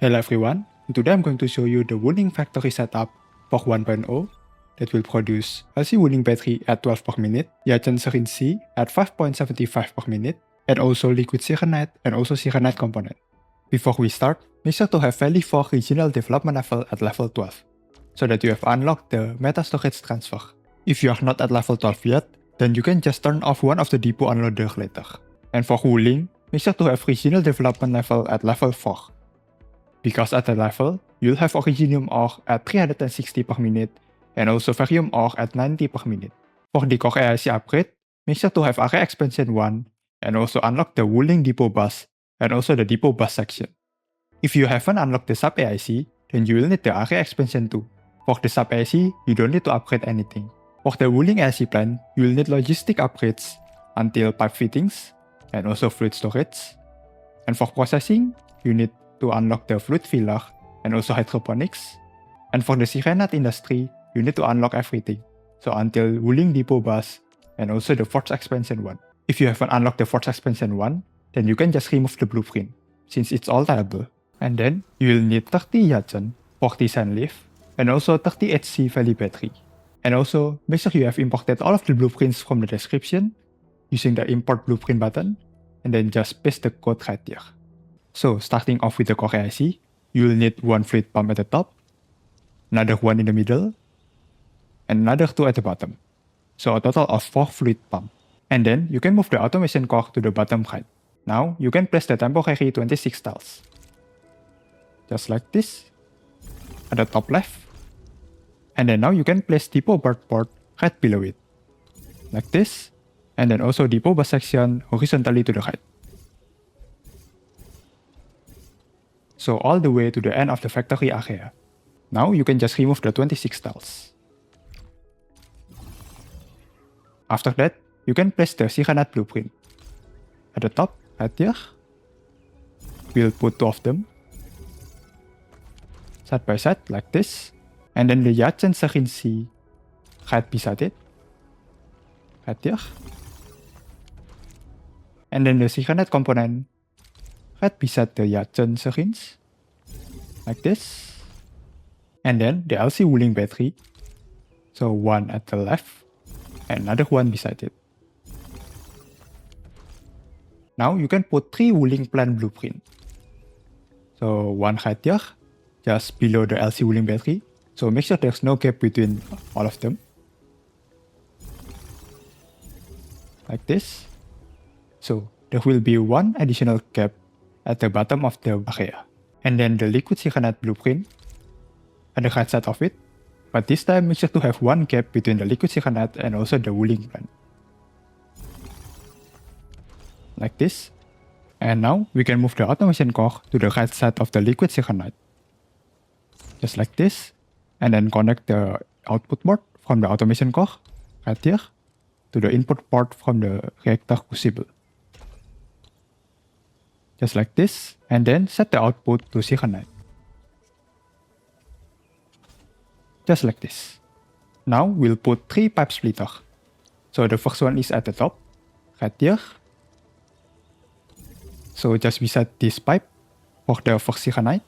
Hello everyone, and today I'm going to show you the Wuling factory setup for 1.0 that will produce LC Wuling Battery at 12 per minute, Yazhen Syringe C at 5.75 per minute, and also Liquid Xiranite and also Xiranite Component. Before we start, make sure to have Valley 4 regional development level at level 12, so that you have unlocked the Metastorage Transfer. If you are not at level 12 yet, then you can just turn off one of the depot unloader later. And for Wuling, make sure to have regional development level at level 4. Because at that level, you'll have Originium ore at 360 per minute and also Varium ore at 90 per minute. For the core AIC upgrade, make sure to have Area Expansion 1 and also unlock the Wuling Depot Bus and also the Depot Bus section. If you haven't unlocked the Sub AIC, then you will need the Area Expansion 2. For the Sub AIC, you don't need to upgrade anything. For the Wuling AIC plan, you will need logistic upgrades until pipe fittings and also fluid storage. And for processing, you need to unlock the fluid filler and also hydroponics. And for the Xiranite industry, you need to unlock everything. So until Wuling Depot Bus and also the Forge Expansion 1. If you haven't unlocked the Forge Expansion 1, then you can just remove the blueprint, since it's all tileable. And then, you will need 30 Yazhen, 40 Sandleaf, and also 30 HC Valley Battery. And also, make sure you have imported all of the blueprints from the description using the import blueprint button, and then just paste the code right here. So, starting off with the core AIC, you will need one fluid pump at the top, another one in the middle, and another two at the bottom. So a total of 4 fluid pumps. And then, you can move the automation core to the bottom right. Now, you can place the temporary 26 tiles. Just like this, at the top left. And then now you can place depot bird port right below it. Like this, and then also depot bus section horizontally to the right. So all the way to the end of the factory area. Now you can just remove the 26 tiles. After that, you can place the Xiranite blueprint. At the top, right here, we'll put 2 of them. Side by side, like this. And then the Yazhen Syringe C right beside it. Right here. And then the Xiranite component right beside the Yazhen Syringe, like this. And then the LC Wuling Battery, so one at the left, and another one beside it. Now you can put 3 Wuling plan blueprint. So one right here, just below the LC Wuling Battery, so make sure there's no gap between all of them. Like this. So there will be one additional gap at the bottom of the area. And then the Liquid Xiranite blueprint at the right side of it. But this time make sure to have one gap between the Liquid Xiranite and also the Wuling plan. Like this. And now we can move the automation core to the right side of the Liquid Xiranite. Just like this. And then connect the output port from the automation core right here to the input port from the reactor crucible. Just like this, and then set the output to Xiranite. Just like this. Now we'll put 3 pipe splitters. So the first one is at the top, right here. So just beside this pipe for the first Xiranite.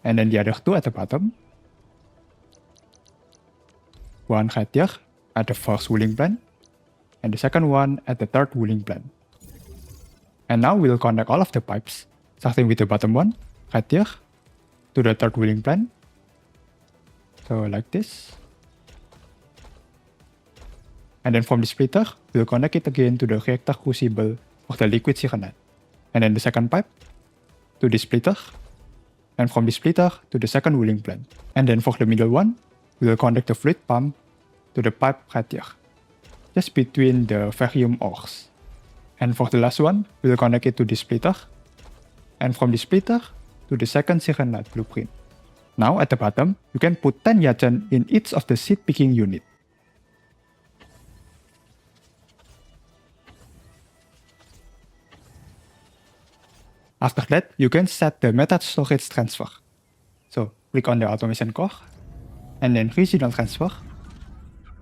And then the other 2 at the bottom. One right here at the first Wuling plan, and the second one at the third Wuling plan. And now we'll connect all of the pipes, starting with the bottom one, right here, to the third Wuling plan. So like this. And then from the splitter, we'll connect it again to the reactor crucible of the Liquid Xiranite. And then the second pipe to the splitter, and from the splitter to the second Wuling plan. And then for the middle one, we will connect the fluid pump to the pipe right here, just between the Varium ores. And for the last one, we will connect it to the splitter, and from the splitter to the second Xiranite blueprint. Now at the bottom, you can put 10 Yazhen in each of the seed picking unit. After that, you can set the Metastorage Transfer. So click on the automation core, and then regional transfer,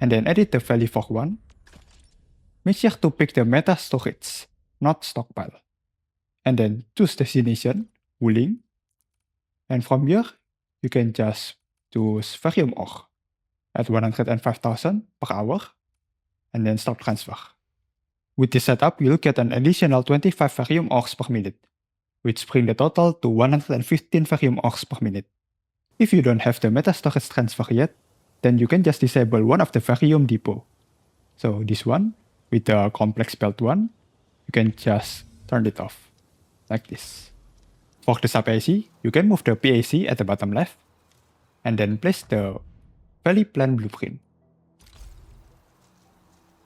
and then edit the value for 1. Make sure to pick the Metastorage, not stockpile. And then choose destination, Wuling, And from here, you can just choose Varium ore at 105,000 per hour, and then start transfer. With this setup, you'll get an additional 25 Varium ores per minute, which bring the total to 115 Varium ores per minute. If you don't have the Metastorage Transfer yet, then you can just disable one of the Varium depot. So this one, with the complex belt one, you can just turn it off, like this. For the sub-AC, you can move the PAC at the bottom left, and then place the valley plan blueprint.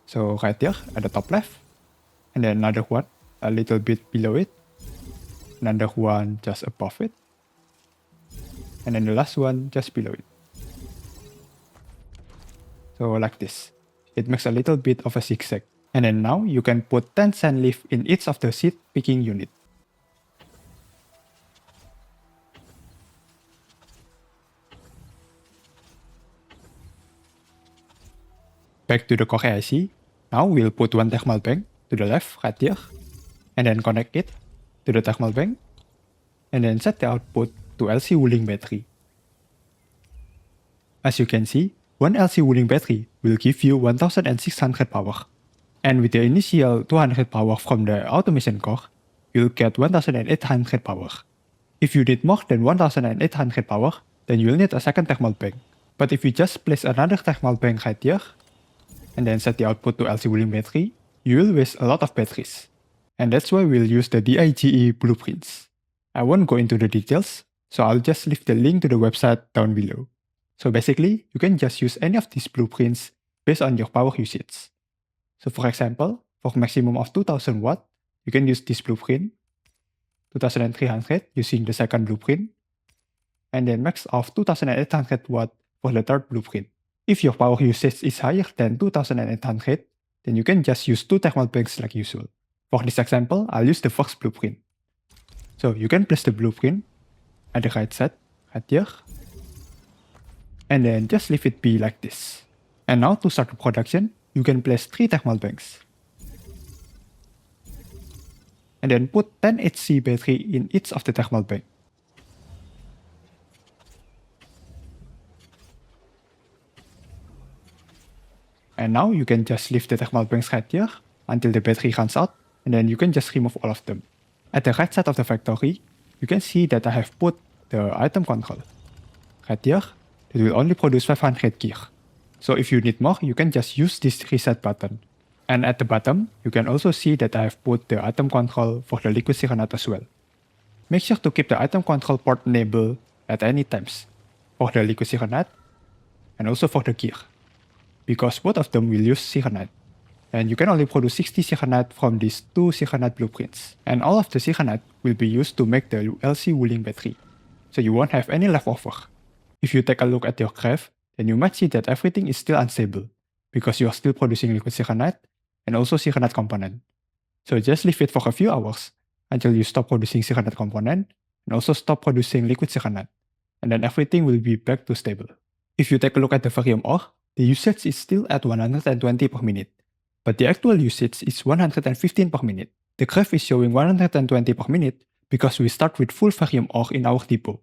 So right here at the top left, and then another one a little bit below it, another one just above it, and then the last one just below it. So like this. It makes a little bit of a zigzag. And then now you can put 10 sand leaf in each of the seed picking unit. Back to the core AIC. Now we'll put one thermal bank to the left right here, and then connect it to the thermal bank, and then set the output to LC Wuling Battery. As you can see, one LC Wuling Battery will give you 1600 power, and with the initial 200 power from the automation core, you'll get 1800 power. If you need more than 1800 power, then you'll need a second thermal bank. But if you just place another thermal bank right here, and then set the output to LC Wuling Battery, you will waste a lot of batteries. And that's why we'll use the D.I.G.E blueprints. I won't go into the details, so I'll just leave the link to the website down below. So basically, you can just use any of these blueprints based on your power usage. So for example, for maximum of 2000 watt, you can use this blueprint, 2300 using the second blueprint, and then max of 2800 watt for the third blueprint. If your power usage is higher than 2800, then you can just use two thermal banks like usual. For this example, I'll use the first blueprint. So you can place the blueprint at the right side, right here, and then just leave it be like this. And now to start the production, you can place 3 thermal banks. And then put 10 HC battery in each of the thermal bank. And now you can just leave the thermal banks right here until the battery runs out, and then you can just remove all of them. At the right side of the factory, you can see that I have put the item control. Right here, it will only produce 500 gear. So if you need more, you can just use this reset button. And at the bottom, you can also see that I have put the item control for the Liquid Xiranite as well. Make sure to keep the item control port enabled at any times, for the Liquid Xiranite and also for the gear, because both of them will use Xiranite. And you can only produce 60 Xiranite from these 2 Xiranite blueprints. And all of the Xiranite will be used to make the LC Wuling Battery, so you won't have any leftover. If you take a look at your graph, then you might see that everything is still unstable, because you are still producing Liquid Xiranite and also Xiranite Component. So just leave it for a few hours until you stop producing Xiranite Component and also stop producing Liquid Xiranite, and then everything will be back to stable. If you take a look at the Varium ore, the usage is still at 120 per minute, but the actual usage is 115 per minute. The graph is showing 120 per minute because we start with full Varium ore in our depot.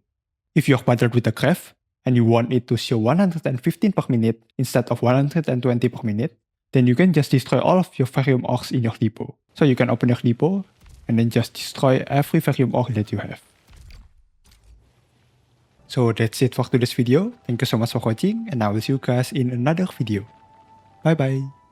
If you're bothered with the graph, and you want it to show 115 per minute instead of 120 per minute, then you can just destroy all of your Varium ores in your depot. So you can open your depot, and then just destroy every Varium ore that you have. So that's it for today's video. Thank you so much for watching, and I will see you guys in another video. Bye bye!